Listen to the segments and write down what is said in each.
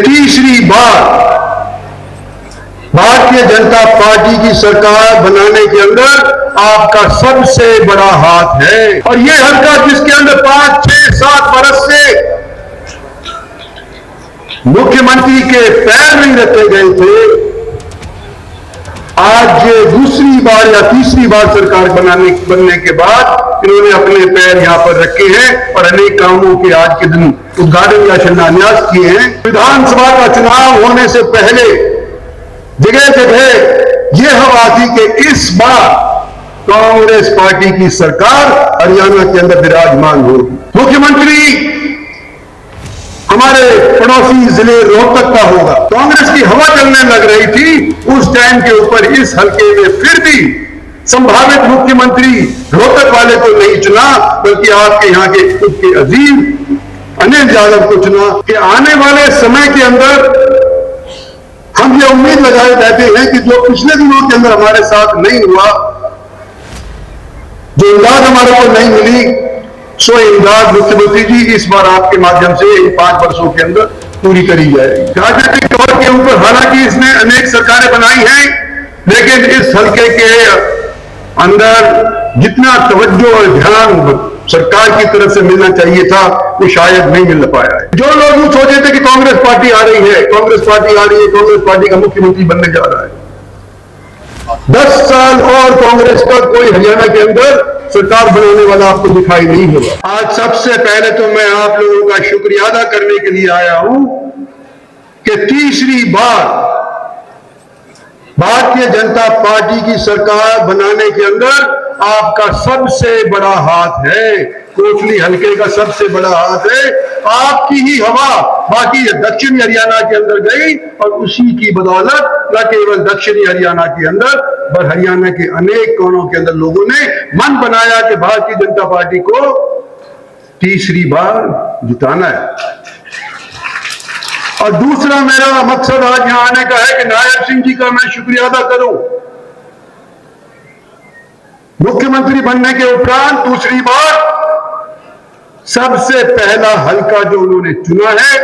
तीसरी बार भारतीय जनता पार्टी की सरकार बनाने के अंदर आपका सबसे बड़ा हाथ है। और ये हल्का जिसके अंदर 5, 6, 7 बरस से मुख्यमंत्री के पैर नहीं रखे गए थे, आज ये दूसरी बार या तीसरी बार सरकार बनने के बाद इन्होंने अपने पैर यहां पर रखे हैं और अनेक कामों के आज के दिन उद्घाटन या शिलान्यास किए हैं। विधानसभा का चुनाव होने से पहले जगह जगह ये हवा थी कि इस बार कांग्रेस पार्टी की सरकार हरियाणा के अंदर विराजमान होगी। मुख्यमंत्री हमारे पड़ोसी जिले रोहतक का होगा। कांग्रेस की हवा चलने लग रही थी उस टाइम के ऊपर इस हल्के में फिर भी संभावित मुख्यमंत्री रोहतक वाले को नहीं चुना, बल्कि आपके यहाँ के खुद के अजीम अनिल यादव को चुना कि आने वाले समय के अंदर हम ये उम्मीद लगाए बैठे हैं कि जो पिछले दिनों के अंदर हमारे साथ नहीं हुआ, जो इमदाद हमारे को नहीं मिली, सो इमदाद मुख्यमंत्री जी इस बार आपके माध्यम से 5 वर्षों के अंदर पूरी करी जाएगी। राजनीतिक तौर के ऊपर हालांकि इसने अनेक सरकारें बनाई हैं, लेकिन इस हल्के के अंदर जितना तवज्जो और ध्यान सरकार की तरफ से मिलना चाहिए था वो शायद नहीं मिल पाया है। जो लोग सोचे थे कि कांग्रेस पार्टी आ रही है, कांग्रेस पार्टी आ रही है, कांग्रेस पार्टी का मुख्यमंत्री बनने जा रहा है, 10 साल और कांग्रेस का कोई हरियाणा के अंदर सरकार बनाने वाला आपको दिखाई नहीं होगा। आज सबसे पहले तो मैं आप लोगों का शुक्रिया अदा करने के लिए आया हूं कि तीसरी बार भारतीय जनता पार्टी की सरकार बनाने के अंदर आपका सबसे बड़ा हाथ है। कोटली हल्के का सबसे बड़ा हाथ है। आपकी ही हवा बाकी दक्षिणी हरियाणा के अंदर गई और उसी की बदौलत न केवल दक्षिणी हरियाणा के अंदर पर हरियाणा के अनेक कोनों के अंदर लोगों ने मन बनाया कि भारतीय जनता पार्टी को तीसरी बार जिताना है। और दूसरा मेरा मकसद आज यहां आने का है कि नायब सिंह जी का मैं शुक्रिया अदा करूं। मुख्यमंत्री बनने के उपरांत दूसरी बार सबसे पहला हल्का जो उन्होंने चुना है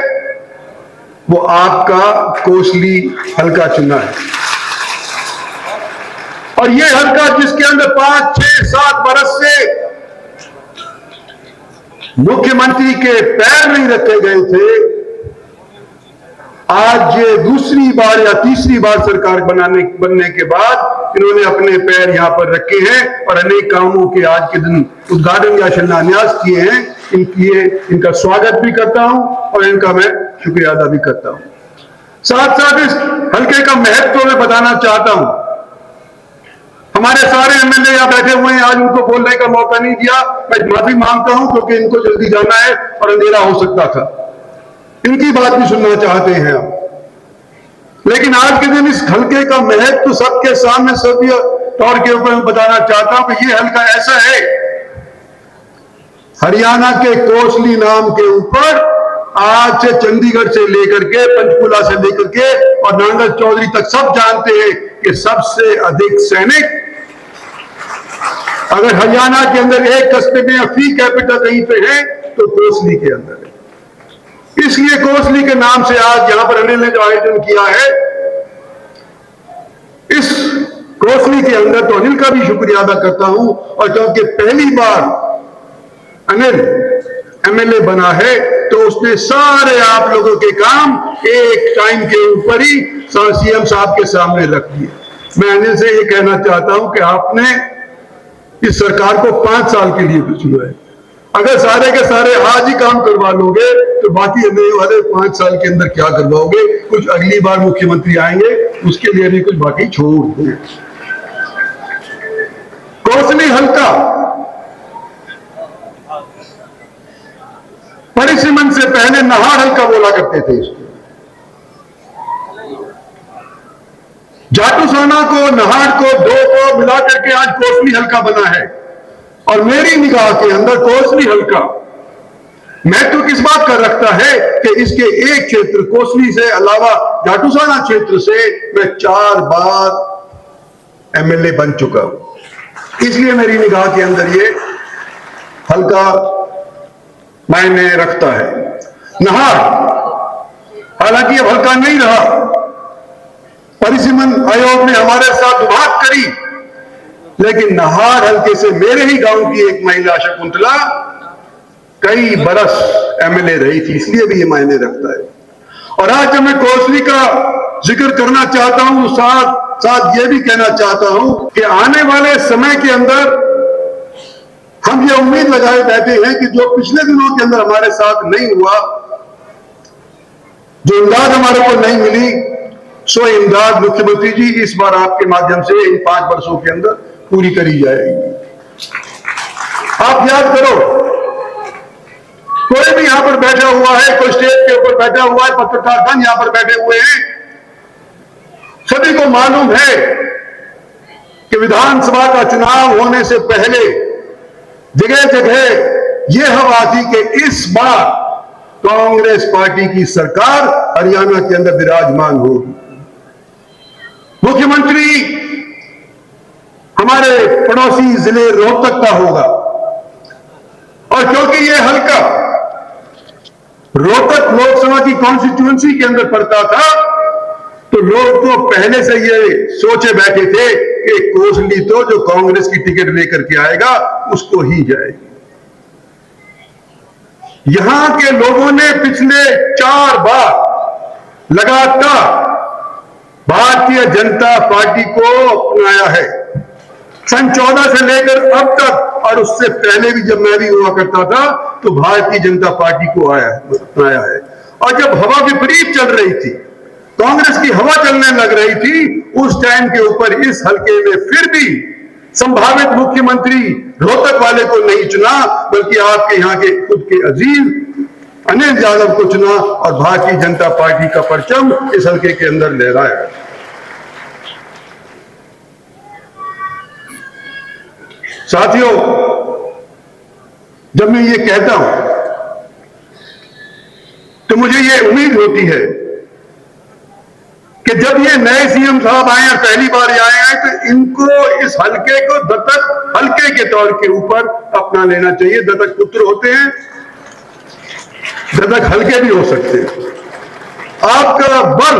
वो आपका कोसली हल्का चुना है। और ये हल्का जिसके अंदर 5, 6, 7 बरस से मुख्यमंत्री के पैर नहीं रखे गए थे, आज ये दूसरी बार या तीसरी बार सरकार बनने के बाद इन्होंने अपने पैर यहां पर रखे हैं और अनेक कामों के आज के दिन उद्घाटन या शिलान्यास किए हैं। इनका स्वागत भी करता हूं और इनका मैं शुक्रिया अदा भी करता हूं। साथ साथ इस हल्के का महत्व मैं बताना चाहता हूं। हमारे सारे एमएलए यहां बैठे हुए हैं, आज उनको बोलने का मौका नहीं दिया, मैं माफी मांगता हूं क्योंकि इनको जल्दी जाना है और अंधेरा हो सकता था। इनकी बात भी सुनना चाहते हैं हम। लेकिन आज के दिन इस हल्के का महत्व सबके सामने सभी तौर के ऊपर मैं बताना चाहता हूं कि ये हल्का ऐसा है, हरियाणा के कोसली नाम के ऊपर आज से चंडीगढ़ से लेकर के पंचकुला से लेकर के और नांगल चौधरी तक सब जानते हैं कि सबसे अधिक सैनिक अगर हरियाणा के अंदर एक कस्बे में या फी कैपिटल कहीं पे है तो कोसली के अंदर है। इसलिए कोसली के नाम से आज यहां पर अनिल ने जो आयोजन किया है, इस कोसली के अंदर तो अनिल का भी शुक्रिया अदा करता हूं। और क्योंकि पहली बार अनिल एमएलए बना है तो उसने सारे आप लोगों के काम एक टाइम के ऊपर ही सीएम साहब के सामने रख दिए। मैं अनिल से ये कहना चाहता हूं कि आपने इस सरकार को 5 साल के लिए भी चुना है। अगर सारे के सारे आज ही काम करवा लोगे तो बाकी आने वाले 5 साल के अंदर क्या करवाओगे? कुछ अगली बार मुख्यमंत्री आएंगे उसके लिए भी कुछ बाकी छोड़ देंगे। कोसली हल्का परिसीमन से पहले नहाड़ हल्का बोला करते थे इसको। जाटूसाना को, नहाड़ को, 2 को मिला करके आज कोसली हल्का बना है। और मेरी निगाह के अंदर कोसली हल्का महत्व किस बात का रखता है कि इसके एक क्षेत्र कोसली से अलावा जाटूसाना क्षेत्र से मैं 4 बार एमएलए बन चुका हूं। इसलिए मेरी निगाह के अंदर ये हल्का मायने रखता है। नहाड़ हालांकि अब हल्का नहीं रहा। परिसीमन आयोग ने हमारे साथ बात करी, लेकिन नाहर हल्के से मेरे ही गांव की एक महिला शकुंतला कई बरस एमएलए रही थी, इसलिए भी ये मायने रखता है। और आज जब मैं कोसली का जिक्र करना चाहता हूं, साथ साथ ये भी कहना चाहता हूं कि आने वाले समय के अंदर हम ये उम्मीद लगाए बैठे हैं कि जो पिछले दिनों के अंदर हमारे साथ नहीं हुआ, जो इमदाद हमारे को नहीं मिली, सो इमदाद मुख्यमंत्री जी इस बार आपके माध्यम से इन 5 वर्षों के अंदर पूरी करी जाएगी। आप याद करो, कोई भी यहां पर बैठा हुआ है, कोई स्टेज के ऊपर बैठा हुआ है, पत्रकारगण यहां पर बैठे हुए हैं, सभी को मालूम है कि विधानसभा का चुनाव होने से पहले जगह जगह यह हवा थी कि इस बार कांग्रेस पार्टी की सरकार हरियाणा के अंदर विराजमान होगी। मुख्यमंत्री हमारे पड़ोसी जिले रोहतक का होगा, और क्योंकि यह हल्का रोहतक लोकसभा की कॉन्स्टिट्यूएंसी के अंदर पड़ता था, तो लोग तो पहले से ये सोचे बैठे थे कि कोसली तो जो कांग्रेस की टिकट लेकर के आएगा उसको ही जाएगी। यहां के लोगों ने पिछले 4 बार लगातार भारतीय जनता पार्टी को अपनाया है, सन 14 से लेकर अब तक, और उससे पहले भी जब मैं भी हुआ करता था तो भारतीय जनता पार्टी को अपनाया है। और जब हवा विपरीत चल रही थी, कांग्रेस की हवा चलने लग रही थी, उस टाइम के ऊपर इस हल्के में फिर भी संभावित मुख्यमंत्री रोहतक वाले को नहीं चुना, बल्कि आपके यहां के खुद के अजीज अनिल यादव को चुना और भारतीय जनता पार्टी का परचम इस हल्के के अंदर लहराया। साथियों, जब मैं ये कहता हूं तो मुझे ये उम्मीद होती है कि जब ये नए सीएम साहब आए और पहली बार आए हैं तो इनको इस हल्के को दत्तक हल्के के तौर के ऊपर अपना लेना चाहिए। दत्तक पुत्र होते हैं, दत्तक हल्के भी हो सकते हैं। आपका बल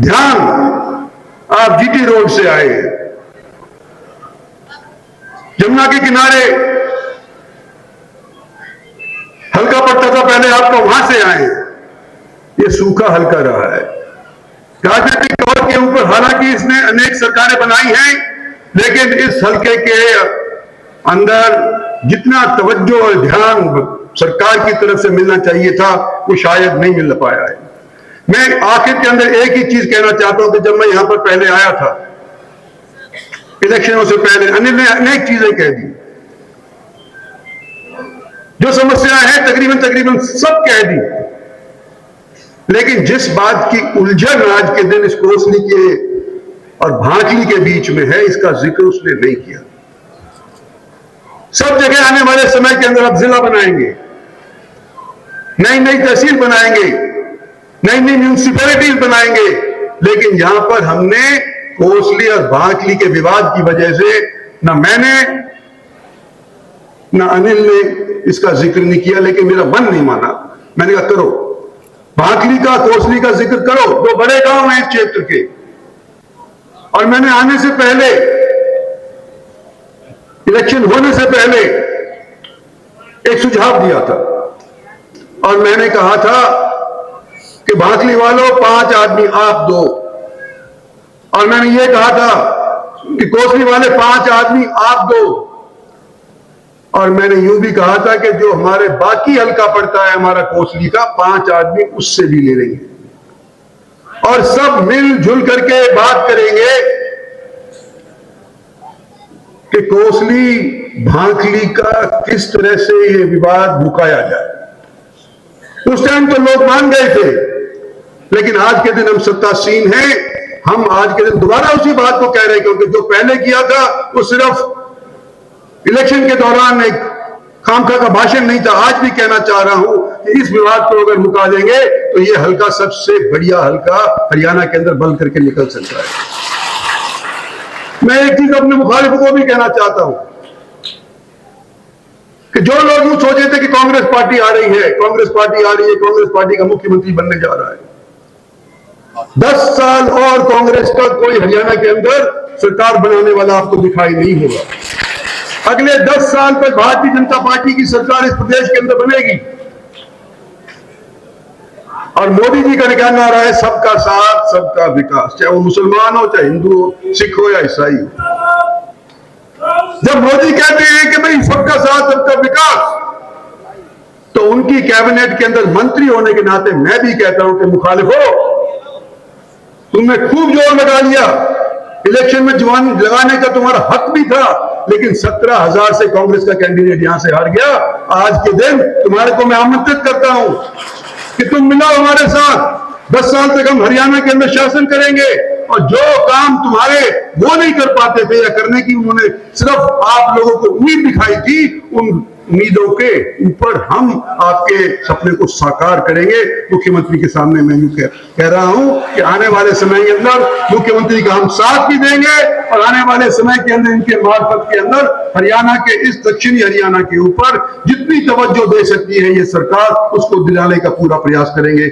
ध्यान, आप जीटी रोड से आए हैं, यमुना के किनारे हल्का पड़ता था पहले, आप तो वहां से आए हैं, ये सूखा हल्का रहा है। राजनीतिक तौर के ऊपर हालांकि इसने अनेक सरकारें बनाई हैं, लेकिन इस हल्के के अंदर जितना तवज्जो और ध्यान सरकार की तरफ से मिलना चाहिए था वो शायद नहीं मिल पाया है। मैं आखिर के अंदर एक ही चीज कहना चाहता हूं कि जब मैं यहां पर पहले आया था इलेक्शनों से पहले, अनिल ने अनेक चीजें कह दी, जो समस्याएं हैं तकरीबन सब कह दी, लेकिन जिस बात की उलझन आज के दिन इस कोसली के और भांकली के बीच में है, इसका जिक्र उसने नहीं किया। सब जगह आने वाले समय के अंदर अब जिला बनाएंगे, नई नई तहसील बनाएंगे, नई नई म्यूनिसिपैलिटीज बनाएंगे, लेकिन यहां पर हमने कोसली और भांकली के विवाद की वजह से ना मैंने ना अनिल ने इसका जिक्र नहीं किया, लेकिन मेरा मन नहीं माना। मैंने कहा करो, भांकली का कोसली का जिक्र करो, 2 बड़े गांव हैं इस क्षेत्र के। और मैंने आने से पहले, इलेक्शन होने से पहले एक सुझाव दिया था, और मैंने कहा था कि भांकली वालों 5 आदमी आप दो, और मैंने ये कहा था कि कोसली वाले 5 आदमी आप दो, और मैंने यूं भी कहा था कि जो हमारे बाकी हल्का पड़ता है हमारा कोसली का, 5 आदमी उससे भी ले लेंगे और सब मिलजुल करके बात करेंगे कि कोसली भांकली का किस तरह से ये विवाद मुकाया जाए। उस टाइम तो लोग मान गए थे, लेकिन आज के दिन हम सत्तासीन हैं, हम आज के दिन दोबारा उसी बात को कह रहे हैं, क्योंकि जो पहले किया था वो सिर्फ इलेक्शन के दौरान एक खामखा का भाषण नहीं था। आज भी कहना चाह रहा हूं कि इस विवाद को अगर मुका देंगे तो ये हल्का सबसे बढ़िया हल्का हरियाणा के अंदर बल करके निकल सकता है। मैं एक चीज अपने मुखालिफों को भी कहना चाहता हूं कि जो लोग यूं सोचे थे कि कांग्रेस पार्टी आ रही है, कांग्रेस पार्टी आ रही है, कांग्रेस पार्टी का मुख्यमंत्री बनने जा रहा है, 10 साल और कांग्रेस का कोई हरियाणा के अंदर सरकार बनाने वाला आपको दिखाई नहीं होगा। अगले 10 साल तक भारतीय जनता पार्टी की सरकार इस प्रदेश के अंदर बनेगी। और मोदी जी का कहना रहा है सबका साथ सबका विकास, चाहे वो मुसलमान हो, चाहे हिंदू हो, सिख हो या ईसाई हो। जब मोदी कहते हैं कि भाई सबका साथ सबका विकास, तो उनकी कैबिनेट के अंदर मंत्री होने के नाते मैं भी कहता हूं कि मुखालिफो, तुमने खूब जोर लगा लिया, इलेक्शन में जवान लगाने का तुम्हारा हक भी था, लेकिन 17,000 से कांग्रेस का कैंडिडेट यहां से हार गया। आज के दिन तुम्हारे को मैं आमंत्रित करता हूं कि तुम मिलो हमारे साथ, 10 साल तक हम हरियाणा के अंदर शासन करेंगे, और जो काम तुम्हारे वो नहीं कर पाते थे या करने की उन्होंने सिर्फ आप लोगों को उम्मीद दिखाई थी, उन उम्मीदों के ऊपर हम आपके सपने को साकार करेंगे। मुख्यमंत्री के सामने मैं कह रहा हूं कि आने वाले समय के अंदर मुख्यमंत्री का हम साथ भी देंगे, और आने वाले समय के अंदर इनके मार्फत के अंदर हरियाणा के, इस दक्षिणी हरियाणा के ऊपर जितनी तवज्जो दे सकती है ये सरकार, उसको दिलाने का पूरा प्रयास करेंगे।